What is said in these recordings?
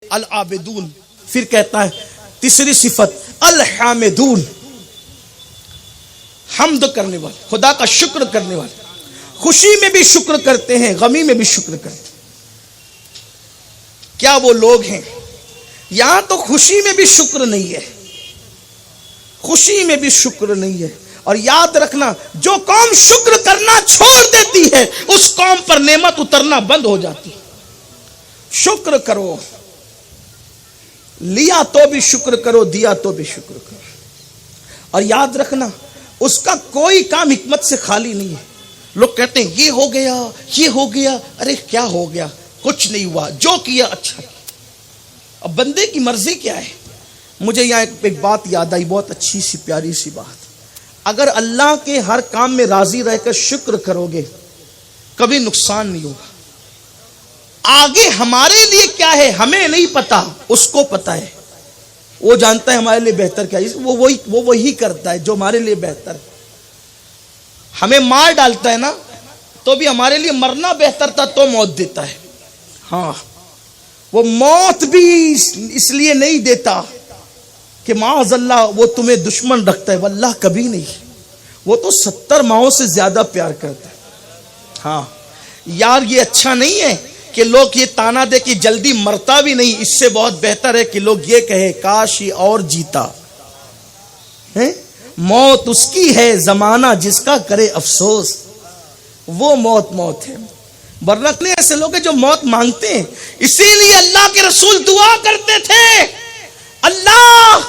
العابدون. پھر کہتا ہے تیسری صفت الحامدون، حمد کرنے والے، خدا کا شکر کرنے والے. خوشی میں بھی شکر کرتے ہیں، غمی میں بھی شکر کرتے ہیں. کیا وہ لوگ ہیں؟ یہاں تو خوشی میں بھی شکر نہیں ہے، خوشی میں بھی شکر نہیں ہے. اور یاد رکھنا، جو قوم شکر کرنا چھوڑ دیتی ہے اس قوم پر نعمت اترنا بند ہو جاتی ہے. شکر کرو، لیا تو بھی شکر کرو، دیا تو بھی شکر کرو. اور یاد رکھنا اس کا کوئی کام حکمت سے خالی نہیں ہے. لوگ کہتے ہیں یہ ہو گیا، یہ ہو گیا. ارے کیا ہو گیا؟ کچھ نہیں ہوا، جو کیا اچھا کیا. اب بندے کی مرضی کیا ہے؟ مجھے یہاں ایک بات یاد آئی، بہت اچھی سی پیاری سی بات. اگر اللہ کے ہر کام میں راضی رہ کر شکر کرو گے کبھی نقصان نہیں ہوگا. آگے ہمارے لیے کیا ہے ہمیں نہیں پتا، اس کو پتا ہے. وہ جانتا ہے ہمارے لیے بہتر کیا ہے، وہ وہی کرتا ہے جو ہمارے لیے بہتر ہے. ہمیں مار ڈالتا ہے نا تو بھی ہمارے لیے مرنا بہتر تھا تو موت دیتا ہے. ہاں، وہ موت بھی اس لیے نہیں دیتا کہ معاذ اللہ وہ تمہیں دشمن رکھتا ہے، واللہ کبھی نہیں. وہ تو 70 ماؤں سے زیادہ پیار کرتا ہے. ہاں یار، یہ اچھا نہیں ہے کہ لوگ یہ تانا دے کہ جلدی مرتا بھی نہیں. اس سے بہت بہتر ہے کہ لوگ یہ کہے کاش یہ اور جیتا. موت اس کی ہے، زمانہ جس کا کرے افسوس. وہ موت ہے. ورنہ ایسے لوگ ہیں جو موت مانگتے ہیں. اسی لیے اللہ کے رسول دعا کرتے تھے، اللہ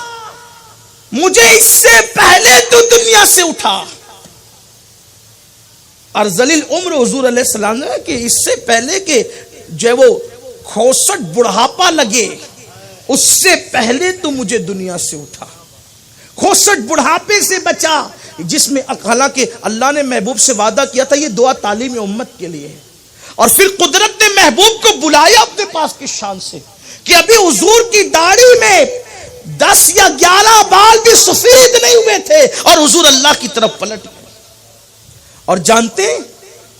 مجھے اس سے پہلے تو دنیا سے اٹھا. ارذل العمر حضور علیہ السلام نے کہ اس سے پہلے کہ جو وہ 66 بڑھاپا لگے اس سے پہلے تو مجھے دنیا سے اٹھا. 66 بڑھاپے سے بچا، جس میں حالانکہ اللہ نے محبوب سے وعدہ کیا تھا یہ دعا تعلیم امت کے لیے ہے. اور پھر قدرت نے محبوب کو بلایا اپنے پاس کی شان سے کہ ابھی حضور کی داڑھی میں 10 یا 11 بال بھی سفید نہیں ہوئے تھے اور حضور اللہ کی طرف پلٹ گئے. اور جانتے ہیں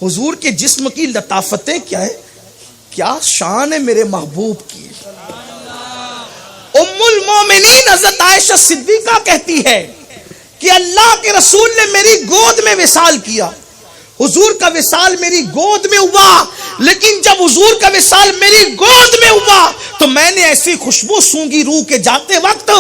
حضور کے جسم کی لطافتیں کیا ہے؟ کیا شان ہے میرے محبوب کی. ام المومنین حضرت عائشہ صدیقہ کہتی ہے کہ اللہ کے رسول نے میری گود میں وصال کیا. حضور کا وصال میری گود میں ہوا، لیکن جب حضور کا وصال میری گود میں ہوا تو میں نے ایسی خوشبو سونگی روح کے جاتے وقت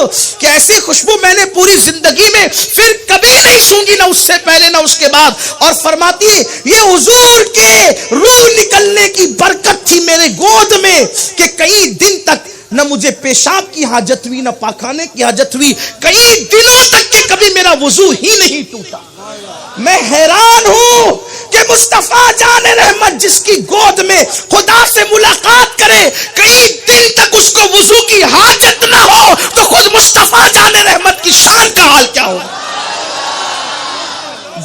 کہ ایسی خوشبو میں نے پوری زندگی میں پھر کبھی نہیں سونگی، نہ اس سے پہلے نہ اس کے بعد. اور فرماتی ہے یہ حضور کے روح نکلنے کی برکت تھی میرے گود میں کہ کئی دن تک نہ مجھے پیشاب کی حاجت ہوئی، نہ پاخانے کی حاجت ہوئی. کئی دنوں تک کہ کبھی میرا وضو ہی نہیں ٹوٹا. میں حیران ہوں کہ مصطفیٰ جان رحمت جس کی گود میں خدا سے ملاقات کرے کئی دن تک اس کو وضو کی حاجت نہ ہو تو خود مصطفیٰ جان رحمت کی شان کا حال کیا ہوگا.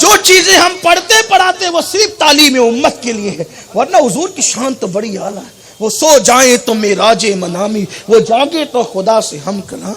جو چیزیں ہم پڑھتے پڑھاتے وہ صرف تعلیم امت کے لیے ہے، ورنہ حضور کی شان تو بڑی اعلیٰ ہے. وہ سو جائیں تو معراج منامی، وہ جاگے تو خدا سے ہم کلام.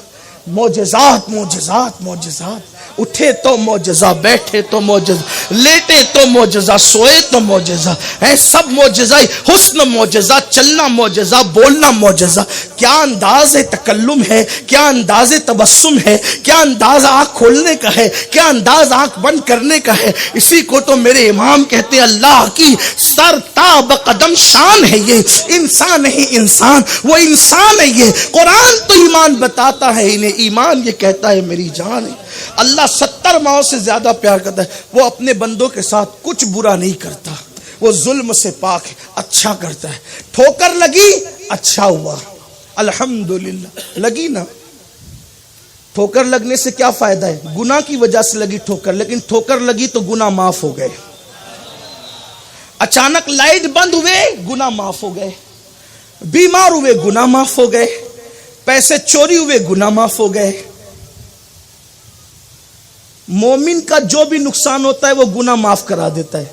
معجزات معجزات معجزات، اٹھے تو معجزہ، بیٹھے تو معجزہ، لیٹے تو معجزہ، سوئے تو معجزہ ہے. سب معجزہ، حسن معجزہ، چلنا معجزہ، بولنا معجزہ. کیا انداز تکلم ہے، کیا انداز تبسم ہے، کیا انداز آنکھ کھولنے کا ہے، کیا انداز آنکھ بند کرنے کا ہے. اسی کو تو میرے امام کہتے ہیں اللہ کی سر تا بقدم شان ہے. یہ انسان نہیں انسان، وہ انسان ہے. یہ قرآن تو ایمان بتاتا ہے انہیں، ایمان یہ کہتا ہے میری جان ہے. اللہ 70 ماؤں سے زیادہ پیار کرتا ہے. وہ اپنے بندوں کے ساتھ کچھ برا نہیں کرتا، وہ ظلم سے پاک ہے، اچھا کرتا ہے. ٹھوکر لگی اچھا ہوا، الحمدللہ. لگی نا، ٹھوکر لگنے سے کیا فائدہ ہے؟ گناہ کی وجہ سے لگی ٹھوکر، لیکن ٹھوکر لگی تو گناہ معاف ہو گئے. اچانک لائٹ بند ہوئے گناہ معاف ہو گئے، بیمار ہوئے گناہ معاف ہو گئے، پیسے چوری ہوئے گناہ معاف ہو گئے. مومن کا جو بھی نقصان ہوتا ہے وہ گناہ معاف کرا دیتا ہے.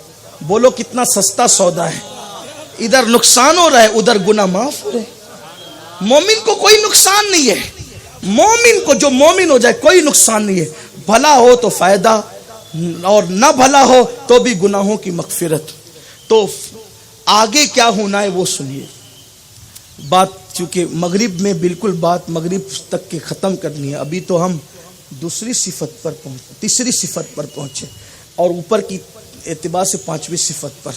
بولو کتنا سستا سودا ہے. ادھر نقصان ہو رہا ہے ادھر گناہ معاف ہو رہے. مومن کو کوئی نقصان نہیں ہے. مومن کو جو مومن ہو جائے کوئی نقصان نہیں ہے. بھلا ہو تو فائدہ اور نہ بھلا ہو تو بھی گناہوں کی مغفرت. تو آگے کیا ہونا ہے وہ سنیے. بات چونکہ مغرب میں بالکل بات مغرب تک کے ختم کرنی ہے، ابھی تو ہم تیسری صفت پر پہنچے اور اوپر کی اعتبار سے 5ویں صفت پر،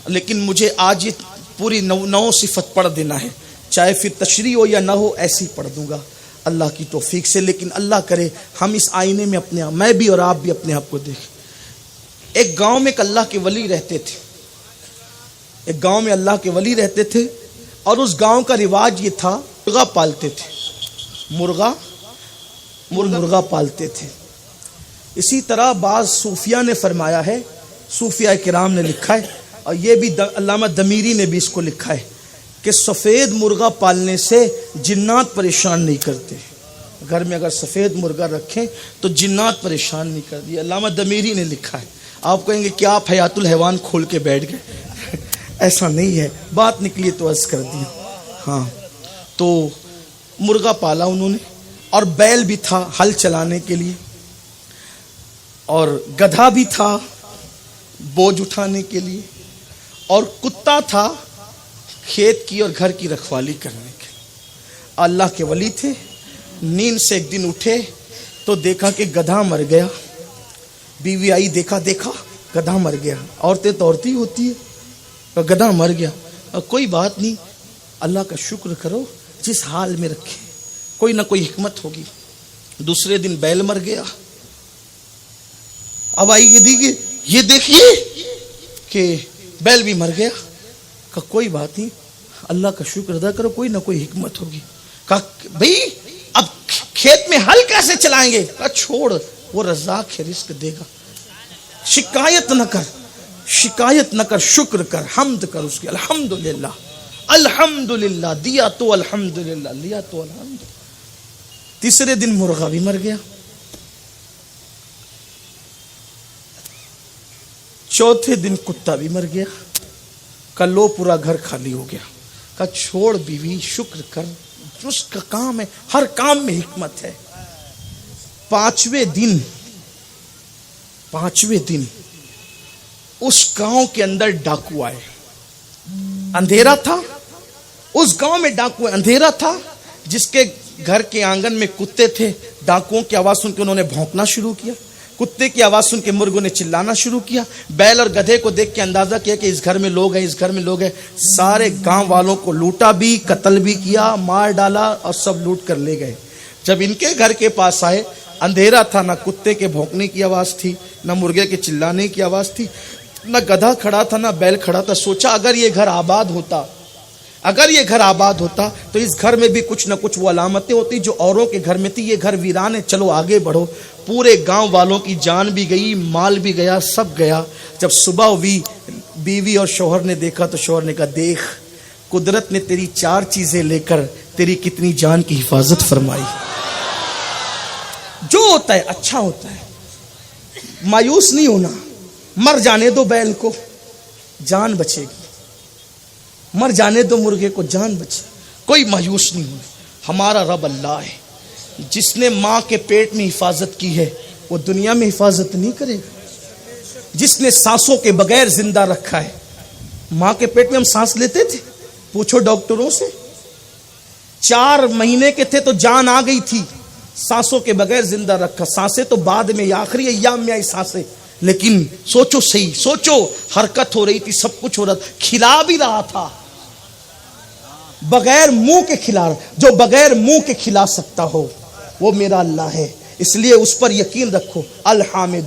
لیکن مجھے آج یہ پوری 9 صفت پڑھ دینا ہے، چاہے پھر تشریح ہو یا نہ ہو ایسی پڑھ دوں گا اللہ کی توفیق سے۔ لیکن اللہ کرے ہم اس آئینے میں اپنے آپ، میں بھی اور آپ بھی اپنے آپ کو دیکھیں۔ ایک گاؤں میں ایک اللہ کے ولی رہتے تھے، ایک گاؤں میں اللہ کے ولی رہتے تھے، اور اس گاؤں کا رواج یہ تھا مرغا پالتے تھے، مرغا پالتے تھے۔ اسی طرح بعض صوفیہ نے فرمایا ہے، صوفیہ کرام نے لکھا ہے، اور یہ بھی علامہ دمیری نے بھی اس کو لکھا ہے کہ سفید مرغا پالنے سے جنات پریشان نہیں کرتے۔ گھر میں اگر سفید مرغا رکھیں تو جنات پریشان نہیں کرتی، علامہ دمیری نے لکھا ہے۔ آپ کہیں گے کہ آپ حیات الحیوان کھول کے بیٹھ گئے، ایسا نہیں ہے، بات نکلی تو عرض کر دیا۔ ہاں، تو مرغا پالا انہوں نے، اور بیل بھی تھا ہل چلانے کے لیے، اور گدھا بھی تھا بوجھ اٹھانے کے لیے، اور کتا تھا کھیت کی اور گھر کی رکھوالی کرنے کے لیے۔ اللہ کے ولی تھے، نیند سے ایک دن اٹھے تو دیکھا کہ گدھا مر گیا۔ بیوی آئی، دیکھا گدھا مر گیا، عورتیں تو عورتیں ہوتی ہے، گدھا مر گیا، کوئی بات نہیں، اللہ کا شکر کرو، جس حال میں رکھے کوئی نہ کوئی حکمت ہوگی۔ دوسرے دن بیل مر گیا، اب آئی یہ دیکھیے کہ بیل بھی مر گیا، کہا کوئی بات نہیں، اللہ کا شکر ادا کرو، کوئی نہ کوئی حکمت ہوگی۔ کہا بھئی اب کھیت میں ہل کیسے چلائیں گے؟ کہا چھوڑ، وہ رزاق ہے، رزق دے گا، شکایت نہ کر، شکر کر، حمد کر اس کی، الحمدللہ، دیا تو الحمدللہ، لیا تو الحمدللہ۔ تیسرے دن مرغا بھی مر گیا، چوتھے دن کتا بھی مر گیا، کلو پورا گھر خالی ہو گیا۔ کہا چھوڑ بیوی، شکر کر، اس کا کام ہے، ہر کام میں حکمت ہے۔ پانچویں دن اس گاؤں کے اندر ڈاکو آئے، اندھیرا تھا، اس گاؤں میں ڈاکو اندھیرا تھا، جس کے گھر کے آنگن میں کتے تھے، ڈاکوؤں کی آواز سن کے انہوں نے بھونکنا شروع کیا، کتے کی آواز سن کے مرغوں نے چلانا شروع کیا۔ بیل اور گدھے کو دیکھ کے اندازہ کیا کہ اس گھر میں لوگ ہیں، اس گھر میں لوگ ہیں، سارے گاؤں والوں کو لوٹا بھی، قتل بھی کیا، مار ڈالا، اور سب لوٹ کر لے گئے۔ جب ان کے گھر کے پاس آئے، اندھیرا تھا، نہ کتے کے بھونکنے کی آواز تھی، نہ مرغے کے چلانے کی آواز تھی، نہ گدھا کھڑا تھا، نہ بیل کھڑا تھا۔ سوچا اگر یہ گھر آباد ہوتا تو اس گھر میں بھی کچھ نہ کچھ وہ علامتیں ہوتی جو اوروں کے گھر میں تھی۔ یہ گھر ویران ہے، چلو آگے بڑھو۔ پورے گاؤں والوں کی جان بھی گئی، مال بھی گیا، سب گیا۔ جب صبح ہوئی، بیوی اور شوہر نے دیکھا تو شوہر نے کہا دیکھ، قدرت نے تیری 4 چیزیں لے کر تیری کتنی جان کی حفاظت فرمائی۔ جو ہوتا ہے اچھا ہوتا ہے، مایوس نہیں ہونا، مر جانے دو بیل کو، جان بچے گی، مر جانے دو مرغے کو، جان بچے، کوئی مایوس نہیں ہونا۔ ہمارا رب اللہ ہے، جس نے ماں کے پیٹ میں حفاظت کی ہے وہ دنیا میں حفاظت نہیں کرے گا۔ جس نے سانسوں کے بغیر زندہ رکھا ہے، ماں کے پیٹ میں ہم سانس لیتے تھے، پوچھو ڈاکٹروں سے، 4 مہینے کے تھے تو جان آ گئی تھی، سانسوں کے بغیر زندہ رکھا۔ سانسیں تو بعد میں، یا آخری ایام میں آئی سانسیں، لیکن سوچو صحیح، سوچو، حرکت ہو رہی تھی، سب کچھ ہو رہا تھا، کھلا بھی رہا تھا، بغیر منہ کے کھلا رہا۔ جو بغیر منہ کے کھلا سکتا ہو وہ میرا اللہ ہے، اس لیے اس پر یقین رکھو۔ الحامدون